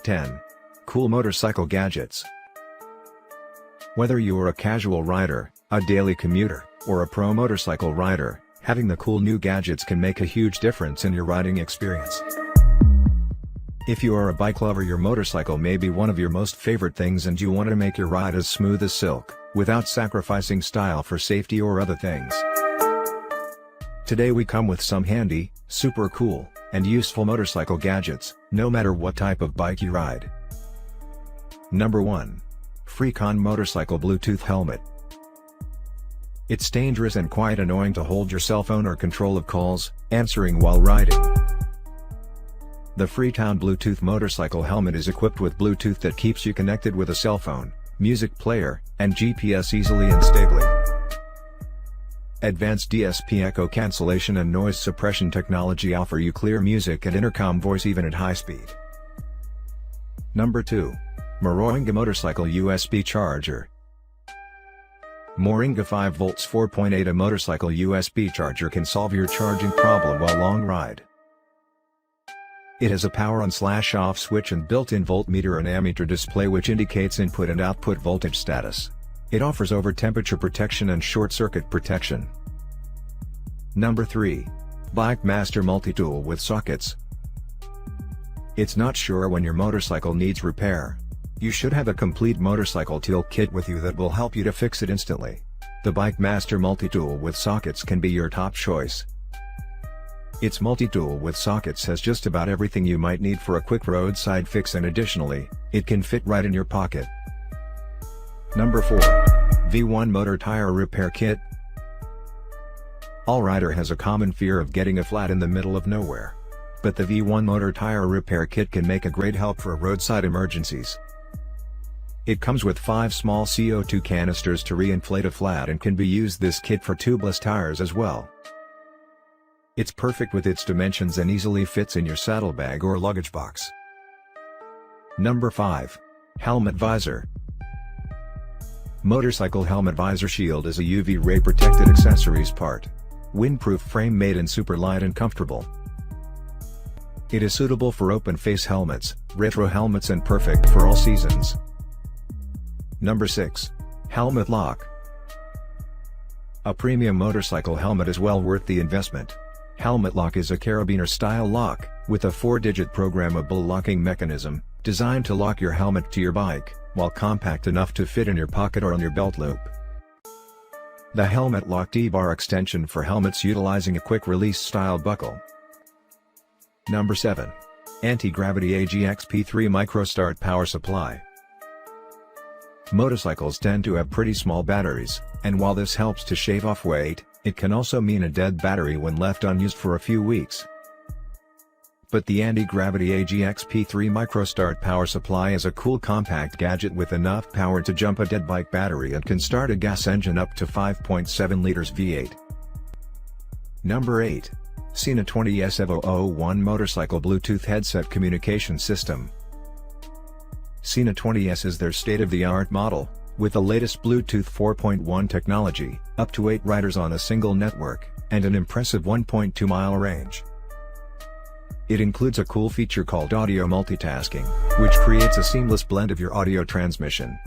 10. Cool motorcycle gadgets. Whether you are a casual rider, a daily commuter, or a pro motorcycle rider, having the cool new gadgets can make a huge difference in your riding experience. If you are a bike lover, your motorcycle may be one of your most favorite things and you want to make your ride as smooth as silk, without sacrificing style for safety or other things. Today we come with some handy, super cool, and useful motorcycle gadgets, no matter what type of bike you ride. Number 1. Freecon Motorcycle Bluetooth Helmet. It's dangerous and quite annoying to hold your cell phone or control of calls, answering while riding. The Freecon Bluetooth motorcycle helmet is equipped with Bluetooth that keeps you connected with a cell phone, music player, and GPS easily and stably. Advanced DSP echo cancellation and noise suppression technology offer you clear music and intercom voice even at high speed. Number 2. Moringa Motorcycle USB Charger. Moringa 5V 4.8. A motorcycle USB charger can solve your charging problem while long ride. It has a power on/off switch and built-in voltmeter and ammeter display which indicates input and output voltage status. It offers over temperature protection and short circuit protection. Number 3. Bike Master Multi-Tool with Sockets. It's not sure when your motorcycle needs repair. You should have a complete motorcycle tool kit with you that will help you to fix it instantly. The Bike Master Multi-Tool with Sockets can be your top choice. Its multi-tool with sockets has just about everything you might need for a quick roadside fix, and additionally, it can fit right in your pocket. Number 4. V1 Motor Tire Repair Kit. All rider has a common fear of getting a flat in the middle of nowhere. But the V1 Motor Tire Repair Kit can make a great help for roadside emergencies. It comes with 5 small CO2 canisters to re-inflate a flat and can be used this kit for tubeless tires as well. It's perfect with its dimensions and easily fits in your saddlebag or luggage box. Number 5. Helmet Visor. Motorcycle helmet visor shield is a UV ray protected accessories part. Windproof frame made in super light and comfortable. It is suitable for open face helmets, retro helmets, and perfect for all seasons. Number 6. Helmet Lock. A premium motorcycle helmet is well worth the investment. Helmet Lock is a carabiner-style lock, with a 4-digit programmable locking mechanism, designed to lock your helmet to your bike, while compact enough to fit in your pocket or on your belt loop. The Helmet Lock D-bar extension for helmets utilizing a quick-release style buckle. Number 7. Anti-Gravity AGXP3 Micro-Start Power Supply. Motorcycles tend to have pretty small batteries, and while this helps to shave off weight, it can also mean a dead battery when left unused for a few weeks. But the Anti-Gravity AGXP3 Micro-Start Power Supply is a cool compact gadget with enough power to jump a dead bike battery and can start a gas engine up to 5.7 liters V8. Number 8. Sena 20S Evo 01 Motorcycle Bluetooth Headset Communication System. Sena 20S is their state-of-the-art model, with the latest Bluetooth 4.1 technology, up to 8 riders on a single network, and an impressive 1.2-mile range. It includes a cool feature called audio multitasking, which creates a seamless blend of your audio transmission.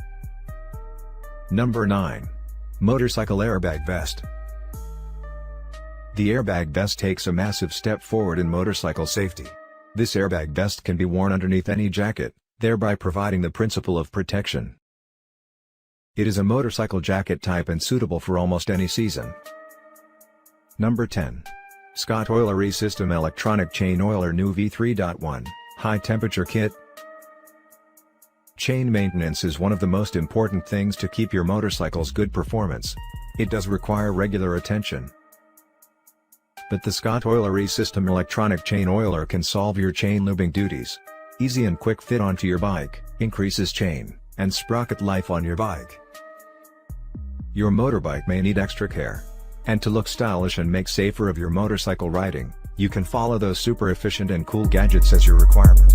Number 9. Motorcycle Airbag Vest. The airbag vest takes a massive step forward in motorcycle safety. This airbag vest can be worn underneath any jacket, thereby providing the principle of protection. It is a motorcycle jacket type and suitable for almost any season. Number 10. Scott Oilery System Electronic Chain Oiler New V3.1, High Temperature Kit. Chain maintenance is one of the most important things to keep your motorcycle's good performance. It does require regular attention. But the Scott Oilery System Electronic Chain Oiler can solve your chain lubing duties. Easy and quick fit onto your bike, increases chain and sprocket life on your bike. Your motorbike may need extra care. And to look stylish and make safer of your motorcycle riding, you can follow those super efficient and cool gadgets as your requirement.